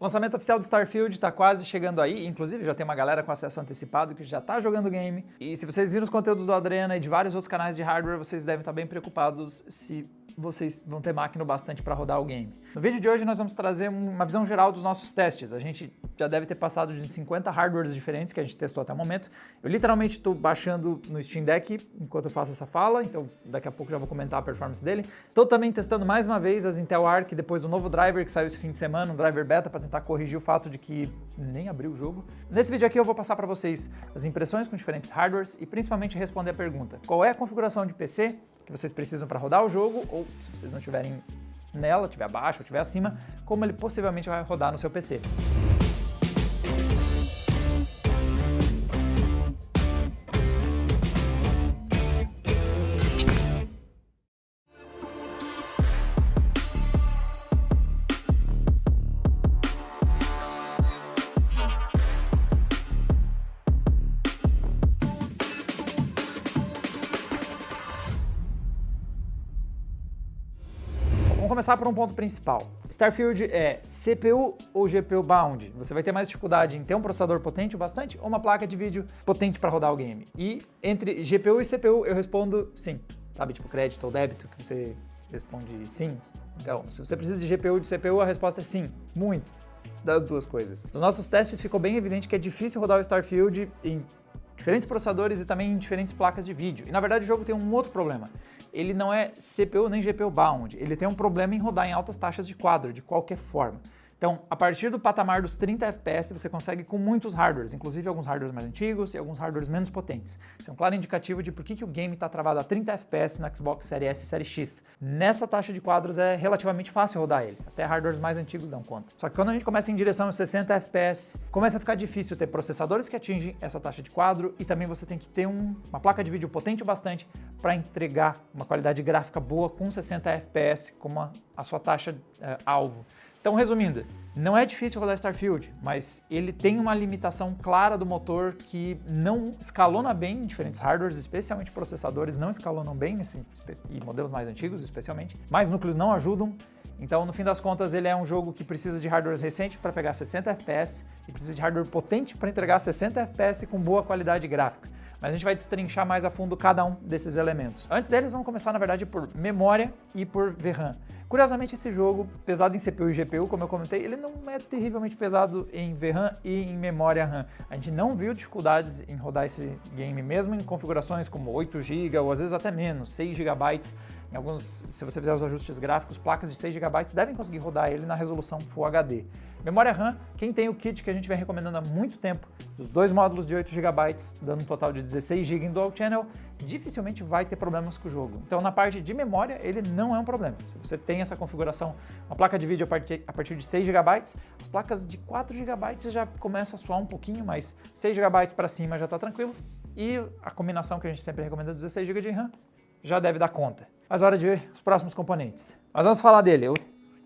lançamento oficial do Starfield está quase chegando aí, inclusive já tem uma galera com acesso antecipado que já está jogando o game. E se vocês viram os conteúdos do Adrena e de vários outros canais de hardware, vocês devem estar bem preocupados se vocês vão ter máquina bastante para rodar o game. No vídeo de hoje nós vamos trazer uma visão geral dos nossos testes. A gente já deve ter passado de 50 hardwares diferentes que a gente testou até o momento. Eu literalmente estou baixando no Steam Deck enquanto eu faço essa fala, então daqui a pouco já vou comentar a performance dele. Estou também testando mais uma vez as Intel Arc depois do novo driver que saiu esse fim de semana, um driver beta para tentar corrigir o fato de que nem abriu o jogo. Nesse vídeo aqui eu vou passar para vocês as impressões com diferentes hardwares e principalmente responder a pergunta: qual é a configuração de PC que vocês precisam para rodar o jogo, ou se vocês não tiverem nela, tiver abaixo ou tiver acima, como ele possivelmente vai rodar no seu PC. Vamos começar por um ponto principal. Starfield é CPU ou GPU bound? Você vai ter mais dificuldade em ter um processador potente o bastante ou uma placa de vídeo potente para rodar o game? E entre GPU e CPU eu respondo sim. Sabe, tipo crédito ou débito, que você responde sim. Então, se você precisa de GPU ou de CPU, a resposta é sim. Muito. Das duas coisas. Nos nossos testes ficou bem evidente que é difícil rodar o Starfield em diferentes processadores e também em diferentes placas de vídeo. E na verdade o jogo tem um outro problema. Ele não é CPU nem GPU bound, ele tem um problema em rodar em altas taxas de quadro, de qualquer forma. Então, a partir do patamar dos 30 FPS, você consegue com muitos hardwares, inclusive alguns hardwares mais antigos e alguns hardwares menos potentes. Isso é um claro indicativo de por que o game está travado a 30 FPS no Xbox Series S e Series X. Nessa taxa de quadros é relativamente fácil rodar ele, até hardwares mais antigos dão conta. Só que quando a gente começa em direção aos 60 FPS, começa a ficar difícil ter processadores que atingem essa taxa de quadro e também você tem que ter uma placa de vídeo potente o bastante para entregar uma qualidade gráfica boa com 60 FPS como a sua taxa alvo. Então, resumindo, não é difícil rodar Starfield, mas ele tem uma limitação clara do motor que não escalona bem em diferentes hardwares, especialmente processadores não escalonam bem, e modelos mais antigos especialmente, mais núcleos não ajudam. Então, no fim das contas, ele é um jogo que precisa de hardware recente para pegar 60 FPS e precisa de hardware potente para entregar 60 FPS com boa qualidade gráfica. Mas a gente vai destrinchar mais a fundo cada um desses elementos. Antes deles, vamos começar, na verdade, por memória e por VRAM. Curiosamente, esse jogo, pesado em CPU e GPU, como eu comentei, ele não é terrivelmente pesado em VRAM e em memória RAM. A gente não viu dificuldades em rodar esse game, mesmo em configurações como 8 GB ou às vezes até menos, 6 GB. Em alguns, se você fizer os ajustes gráficos, placas de 6 GB devem conseguir rodar ele na resolução Full HD. Memória RAM, quem tem o kit que a gente vem recomendando há muito tempo, dos dois módulos de 8 GB, dando um total de 16 GB em Dual Channel, dificilmente vai ter problemas com o jogo. Então, na parte de memória, ele não é um problema. Se você tem essa configuração, uma placa de vídeo a partir de 6 GB, as placas de 4 GB já começam a suar um pouquinho, mas 6 GB para cima já está tranquilo. E a combinação que a gente sempre recomenda, 16 GB de RAM, já deve dar conta. Mas hora de ver os próximos componentes. Mas vamos falar dele, o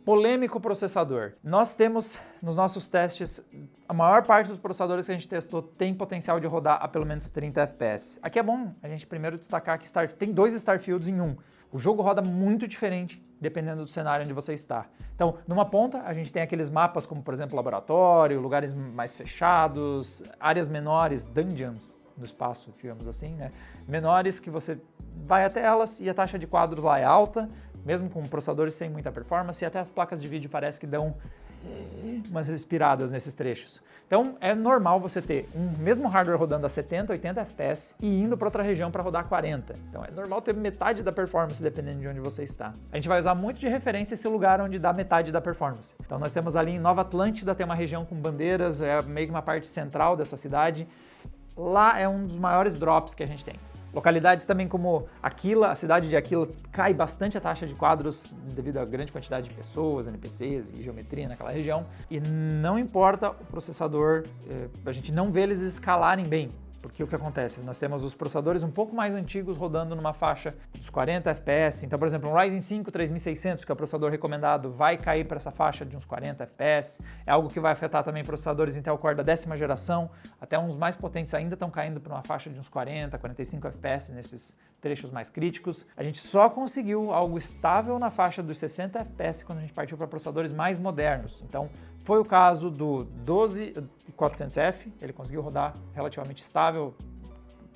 polêmico processador. Nós temos nos nossos testes, a maior parte dos processadores que a gente testou tem potencial de rodar a pelo menos 30 FPS. Aqui é bom a gente primeiro destacar que tem dois Starfields em um. O jogo roda muito diferente dependendo do cenário onde você está. Então, numa ponta, a gente tem aqueles mapas como, por exemplo, laboratório, lugares mais fechados, áreas menores, dungeons no espaço, digamos assim, né? Menores que você vai até elas e a taxa de quadros lá é alta, mesmo com processadores sem muita performance, e até as placas de vídeo parece que dão umas respiradas nesses trechos. Então é normal você ter um mesmo hardware rodando a 70, 80 FPS e indo para outra região para rodar 40. Então é normal ter metade da performance dependendo de onde você está. A gente vai usar muito de referência esse lugar onde dá metade da performance. Então nós temos ali em Nova Atlântida, tem uma região com bandeiras, é meio que uma parte central dessa cidade. Lá é um dos maiores drops que a gente tem. Localidades também como Aquila, a cidade de Aquila cai bastante a taxa de quadros devido à grande quantidade de pessoas, NPCs e geometria naquela região. E não importa o processador, a gente não vê eles escalarem bem. Porque o que acontece? Nós temos os processadores um pouco mais antigos rodando numa faixa dos 40 FPS. Então, por exemplo, um Ryzen 5 3600, que é o processador recomendado, vai cair para essa faixa de uns 40 FPS. É algo que vai afetar também processadores Intel Core da 10ª geração. Até uns mais potentes ainda estão caindo para uma faixa de uns 40, 45 FPS trechos mais críticos. A gente só conseguiu algo estável na faixa dos 60 FPS quando a gente partiu para processadores mais modernos. Então, foi o caso do 12400F, ele conseguiu rodar relativamente estável,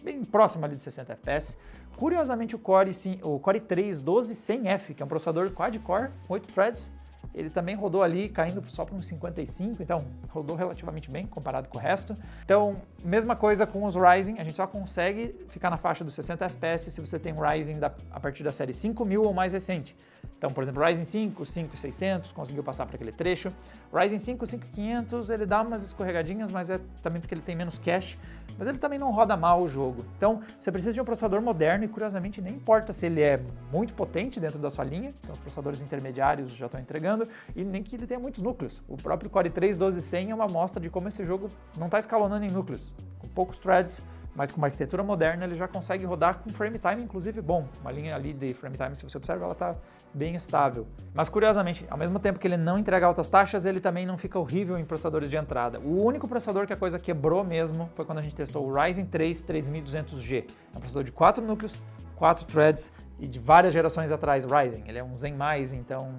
bem próximo ali dos 60 FPS. Curiosamente, o Core i3 12100F, que é um processador quad-core, 8 threads, ele também rodou ali, caindo só para uns 55, então rodou relativamente bem comparado com o resto. Então, mesma coisa com os Ryzen, a gente só consegue ficar na faixa dos 60 FPS se você tem um Ryzen a partir da série 5000 ou mais recente. Então, por exemplo, Ryzen 5, 5600, conseguiu passar por aquele trecho. Ryzen 5, 5500, ele dá umas escorregadinhas, mas é também porque ele tem menos cache, mas ele também não roda mal o jogo. Então, você precisa de um processador moderno e, curiosamente, nem importa se ele é muito potente dentro da sua linha, então os processadores intermediários já estão entregando, e nem que ele tenha muitos núcleos. O próprio Core i3 12100 é uma amostra de como esse jogo não está escalonando em núcleos. Com poucos threads, mas com uma arquitetura moderna, ele já consegue rodar com frame time, inclusive, bom. Uma linha ali de frame time, se você observa, ela está bem estável. Mas, curiosamente, ao mesmo tempo que ele não entrega altas taxas, ele também não fica horrível em processadores de entrada. O único processador que a coisa quebrou mesmo foi quando a gente testou o Ryzen 3 3200G. É um processador de 4 núcleos, 4 threads e de várias gerações atrás Ryzen. Ele é um Zen+, então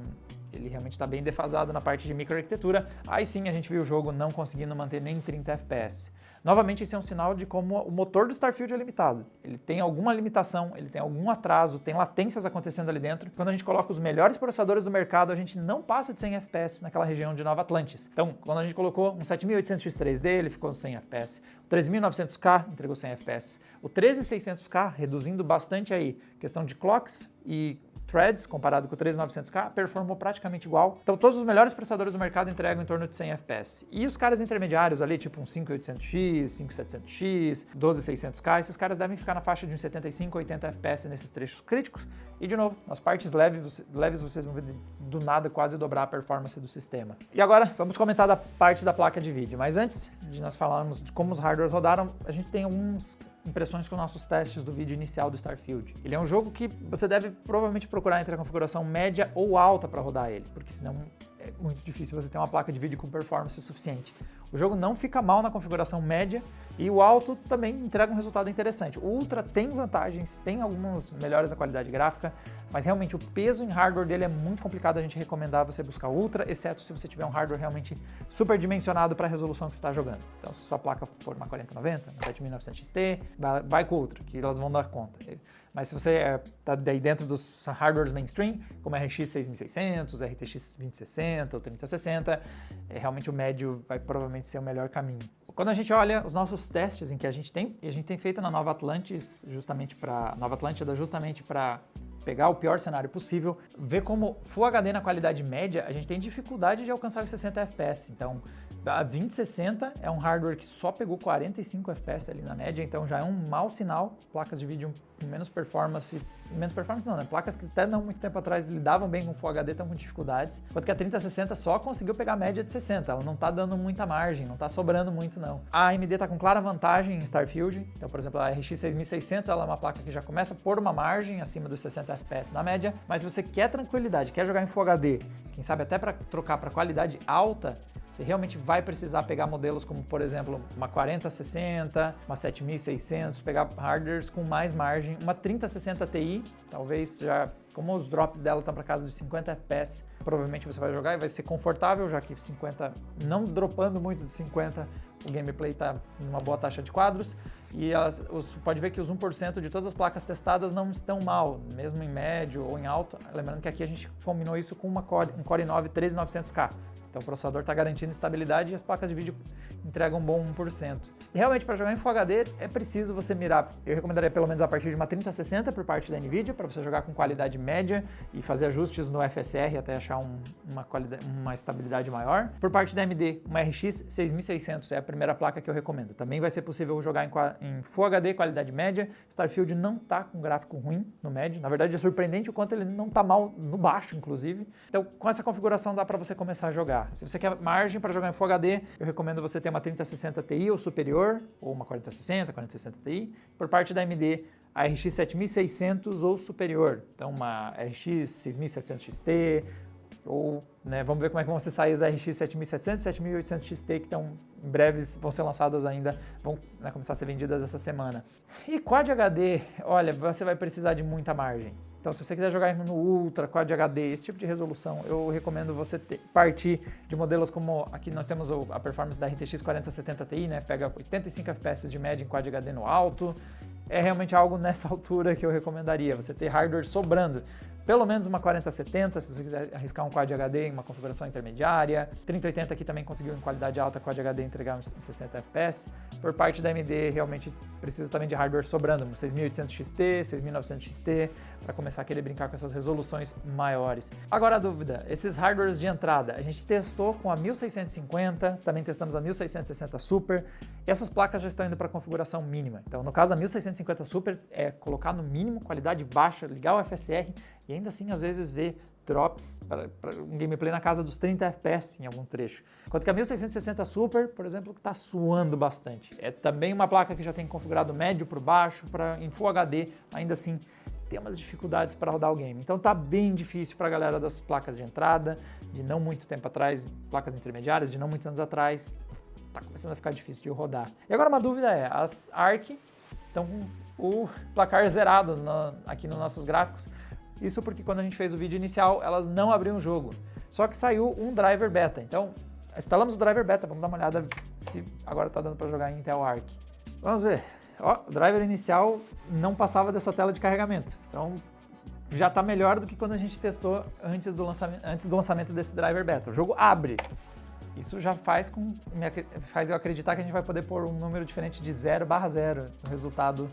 ele realmente está bem defasado na parte de microarquitetura. Aí sim a gente viu o jogo não conseguindo manter nem 30 FPS. Novamente, isso é um sinal de como o motor do Starfield é limitado. Ele tem alguma limitação, ele tem algum atraso, tem latências acontecendo ali dentro. Quando a gente coloca os melhores processadores do mercado, a gente não passa de 100 FPS naquela região de Nova Atlantis. Então, quando a gente colocou um 7800X3D, ele ficou 100 FPS. O 3900K entregou 100 FPS. O 13600K, reduzindo bastante aí questão de clocks e threads, comparado com o 13900K, performou praticamente igual. Então, todos os melhores processadores do mercado entregam em torno de 100 FPS. E os caras intermediários ali, tipo um 5800X, 5700X, 12600K, esses caras devem ficar na faixa de uns 75, 80 FPS nesses trechos críticos. E, de novo, nas partes leves vocês vão ver do nada quase dobrar a performance do sistema. E agora, vamos comentar da parte da placa de vídeo. Mas antes de nós falarmos de como os hardwares rodaram, a gente tem algumas impressões com nossos testes do vídeo inicial do Starfield. Ele é um jogo que você deve provavelmente procurar entre a configuração média ou alta para rodar ele, porque senão é muito difícil você ter uma placa de vídeo com performance suficiente. O jogo não fica mal na configuração média e o alto também entrega um resultado interessante. O Ultra tem vantagens, tem algumas melhores na qualidade gráfica, mas realmente o peso em hardware dele é muito complicado a gente recomendar você buscar o Ultra, exceto se você tiver um hardware realmente super dimensionado para a resolução que você está jogando. Então, se sua placa for uma 4090, uma 7900 XT, vai com o Ultra, que elas vão dar conta. Mas se você está daí dentro dos hardwares mainstream, como RX 6600, RTX 2060 ou 3060, realmente o médio vai provavelmente ser o melhor caminho. Quando a gente olha os nossos testes em que a gente tem feito na Nova Atlântida justamente para pegar o pior cenário possível, ver como Full HD na qualidade média, a gente tem dificuldade de alcançar os 60 FPS. Então, a 2060 é um hardware que só pegou 45 FPS ali na média, então já é um mau sinal. Placas de vídeo com menos performance não, né? Placas que até não muito tempo atrás lidavam bem com Full HD estão com dificuldades, enquanto que a 3060 só conseguiu pegar a média de 60, ela não tá dando muita margem, não tá sobrando muito não. A AMD tá com clara vantagem em Starfield, então por exemplo a RX 6600 ela é uma placa que já começa por uma margem acima dos 60 FPS na média, mas se você quer tranquilidade, quer jogar em Full HD, quem sabe até para trocar para qualidade alta, você realmente vai precisar pegar modelos como, por exemplo, uma 4060, uma 7600, pegar hardwares com mais margem, uma 3060 Ti, talvez já, como os drops dela estão para casa de 50 FPS, provavelmente você vai jogar e vai ser confortável, já que 50, não dropando muito de 50, o gameplay está numa boa taxa de quadros, e pode ver que os 1% de todas as placas testadas não estão mal, mesmo em médio ou em alto, lembrando que aqui a gente combinou isso com um Core i9 13900K. Então o processador está garantindo estabilidade e as placas de vídeo entregam um bom 1%. E realmente, para jogar em Full HD, é preciso você mirar, eu recomendaria pelo menos a partir de uma 3060 por parte da NVIDIA, para você jogar com qualidade média e fazer ajustes no FSR até achar uma estabilidade maior. Por parte da AMD, uma RX 6600 é a primeira placa que eu recomendo. Também vai ser possível jogar em Full HD, qualidade média. Starfield não está com gráfico ruim no médio. Na verdade, é surpreendente o quanto ele não está mal no baixo, inclusive. Então, com essa configuração dá para você começar a jogar. Se você quer margem para jogar em Full HD, eu recomendo você ter uma 3060 Ti ou superior, ou uma 4060, 4060 Ti. Por parte da AMD, a RX 7600 ou superior. Então, uma RX 6700 XT, ou, né, vamos ver como é que vão se sair os RX 7700 e 7800 XT que estão em breves, vão ser lançadas ainda, vão, né, começar a ser vendidas essa semana. E Quad HD, olha, você vai precisar de muita margem. Então, se você quiser jogar no Ultra, Quad HD, esse tipo de resolução, eu recomendo você partir de modelos como, aqui nós temos a performance da RTX 4070 Ti, né, pega 85 FPS de média em Quad HD no alto. É realmente algo nessa altura que eu recomendaria, você ter hardware sobrando. Pelo menos uma 4070, se você quiser arriscar um Quad HD em uma configuração intermediária. 3080 aqui também conseguiu em qualidade alta Quad HD entregar uns 60 FPS. Por parte da AMD, realmente precisa também de hardware sobrando, um 6800 XT, 6900 XT, para começar a querer brincar com essas resoluções maiores. Agora a dúvida, esses hardwares de entrada, a gente testou com a 1650, também testamos a 1660 Super, e essas placas já estão indo para configuração mínima. Então, no caso, a 1650 Super é colocar no mínimo, qualidade baixa, ligar o FSR, e ainda assim, às vezes, ver drops para um gameplay na casa dos 30 FPS em algum trecho. Enquanto que a 1660 Super, por exemplo, está suando bastante. É também uma placa que já tem configurado médio para baixo, em Full HD, ainda assim tem umas dificuldades para rodar o game. Então tá bem difícil para a galera das placas de entrada, de não muito tempo atrás, placas intermediárias, de não muitos anos atrás, tá começando a ficar difícil de rodar. E agora uma dúvida é, as ARC estão com o placar zerado aqui nos nossos gráficos. Isso porque quando a gente fez o vídeo inicial, elas não abriam o jogo. Só que saiu um driver beta. Então, instalamos o driver beta. Vamos dar uma olhada se agora está dando para jogar em Intel Arc. Vamos ver. Ó, o driver inicial não passava dessa tela de carregamento. Então, já está melhor do que quando a gente testou antes do lançamento desse driver beta. O jogo abre. Isso já faz eu acreditar que a gente vai poder pôr um número diferente de 0/0 no resultado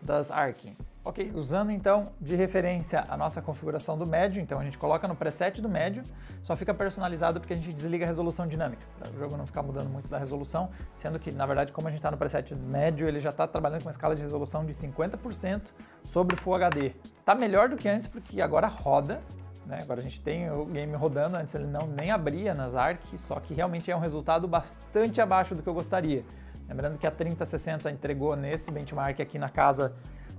das ARC. Ok, usando então de referência a nossa configuração do médio, então a gente coloca no preset do médio, só fica personalizado porque a gente desliga a resolução dinâmica, para o jogo não ficar mudando muito da resolução, sendo que, na verdade, como a gente está no preset médio, ele já está trabalhando com uma escala de resolução de 50% sobre Full HD. Tá melhor do que antes porque agora roda, né? Agora a gente tem o game rodando, antes ele nem abria nas ARC, só que realmente é um resultado bastante abaixo do que eu gostaria. Lembrando que a 3060 entregou nesse benchmark aqui na casa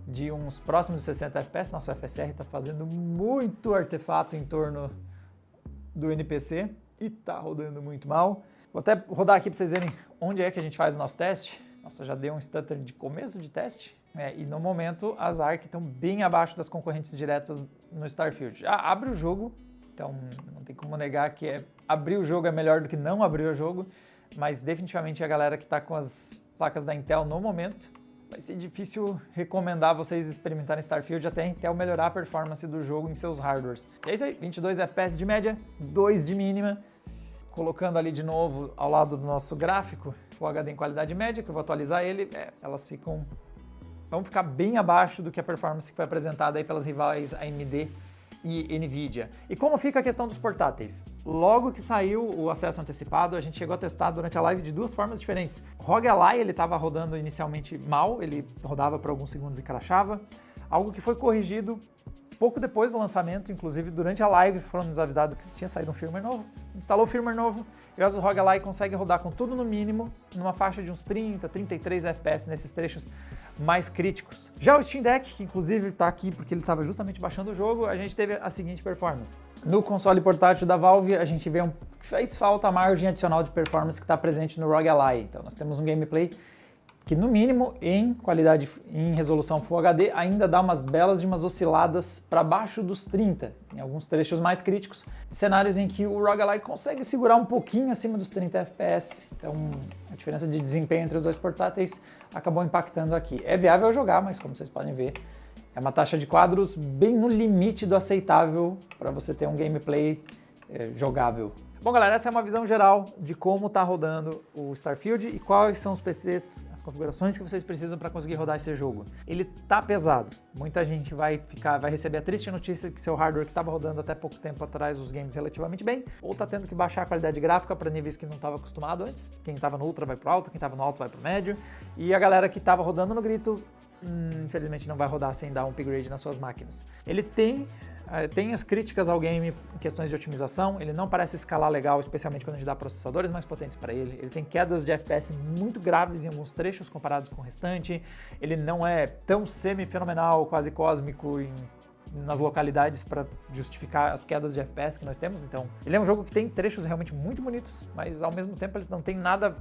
de uns próximos 60 FPS, nosso FSR está fazendo muito artefato em torno do NPC e está rodando muito mal. Vou até rodar aqui para vocês verem onde é que a gente faz o nosso teste. Nossa, já deu um stutter de começo de teste. E no momento as ARC estão bem abaixo das concorrentes diretas no Starfield. Já abre o jogo, então não tem como negar que abrir o jogo é melhor do que não abrir o jogo, mas definitivamente a galera que está com as placas da Intel no momento, vai ser difícil recomendar vocês experimentarem Starfield até a Intel melhorar a performance do jogo em seus hardwares. E é isso aí, 22 FPS de média, 2 de mínima. Colocando ali de novo ao lado do nosso gráfico, Full HD em qualidade média, que eu vou atualizar ele, elas vão ficar bem abaixo do que a performance que foi apresentada aí pelas rivais AMD e Nvidia. E como fica a questão dos portáteis? Logo que saiu o acesso antecipado, a gente chegou a testar durante a live de duas formas diferentes. ROG Ally, ele estava rodando inicialmente mal, ele rodava por alguns segundos e crashava, algo que foi corrigido pouco depois do lançamento, inclusive durante a live foram nos avisados que tinha saído um firmware novo, instalou o firmware novo e o ROG Ally consegue rodar com tudo no mínimo, numa faixa de uns 30, 33 FPS nesses trechos mais críticos. Já o Steam Deck, que inclusive está aqui porque ele estava justamente baixando o jogo, a gente teve a seguinte performance. No console portátil da Valve, a gente vê fez falta a margem adicional de performance que está presente no ROG Ally. Então nós temos um gameplay que no mínimo em qualidade, em resolução Full HD, ainda dá umas osciladas para baixo dos 30, em alguns trechos mais críticos, cenários em que o ROG Ally consegue segurar um pouquinho acima dos 30 FPS, então a diferença de desempenho entre os dois portáteis acabou impactando aqui. É viável jogar, mas como vocês podem ver, é uma taxa de quadros bem no limite do aceitável para você ter um gameplay jogável. Bom, galera, essa é uma visão geral de como está rodando o Starfield e quais são os PCs, as configurações que vocês precisam para conseguir rodar esse jogo. Ele tá pesado. Muita gente vai receber a triste notícia que seu hardware que estava rodando até pouco tempo atrás os games relativamente bem, ou está tendo que baixar a qualidade gráfica para níveis que não estava acostumado antes. Quem estava no Ultra vai pro alto, quem estava no alto vai pro médio. E a galera que estava rodando no grito, infelizmente não vai rodar sem dar um upgrade nas suas máquinas. Ele tem as críticas ao game em questões de otimização, ele não parece escalar legal, especialmente quando a gente dá processadores mais potentes para ele. Ele tem quedas de FPS muito graves em alguns trechos comparados com o restante. Ele não é tão semi-fenomenal, quase cósmico em nas localidades para justificar as quedas de FPS que nós temos. Então, ele é um jogo que tem trechos realmente muito bonitos, mas ao mesmo tempo ele não tem nada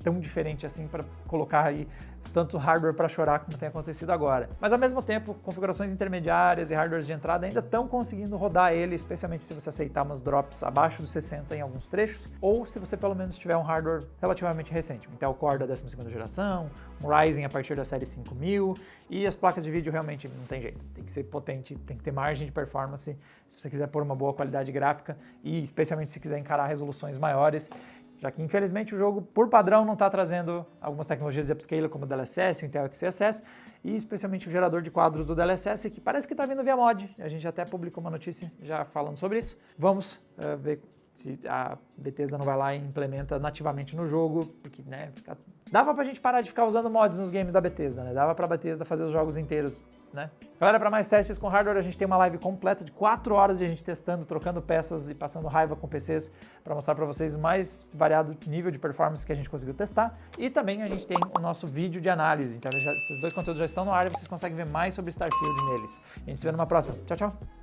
tão diferente assim para colocar aí tanto hardware para chorar como tem acontecido agora. Mas ao mesmo tempo, configurações intermediárias e hardwares de entrada ainda estão conseguindo rodar ele, especialmente se você aceitar umas drops abaixo dos 60 em alguns trechos, ou se você pelo menos tiver um hardware relativamente recente, um Intel Core da 12ª geração, um Ryzen a partir da série 5000, e as placas de vídeo realmente não tem jeito, tem que ser potente, tem que ter margem de performance se você quiser pôr uma boa qualidade gráfica e especialmente se quiser encarar resoluções maiores, já que infelizmente o jogo, por padrão, não está trazendo algumas tecnologias de upscaler como o DLSS, o Intel XeSS, e especialmente o gerador de quadros do DLSS, que parece que está vindo via mod. A gente até publicou uma notícia já falando sobre isso. Vamos ver se a Bethesda não vai lá e implementa nativamente no jogo, porque, né, dava pra gente parar de ficar usando mods nos games da Bethesda, né? Dava pra Bethesda fazer os jogos inteiros, né? Galera, para mais testes com hardware, a gente tem uma live completa de 4 horas de a gente testando, trocando peças e passando raiva com PCs para mostrar para vocês o mais variado nível de performance que a gente conseguiu testar. E também a gente tem o nosso vídeo de análise. Então, esses dois conteúdos já estão no ar e vocês conseguem ver mais sobre Starfield neles. A gente se vê numa próxima. Tchau, tchau!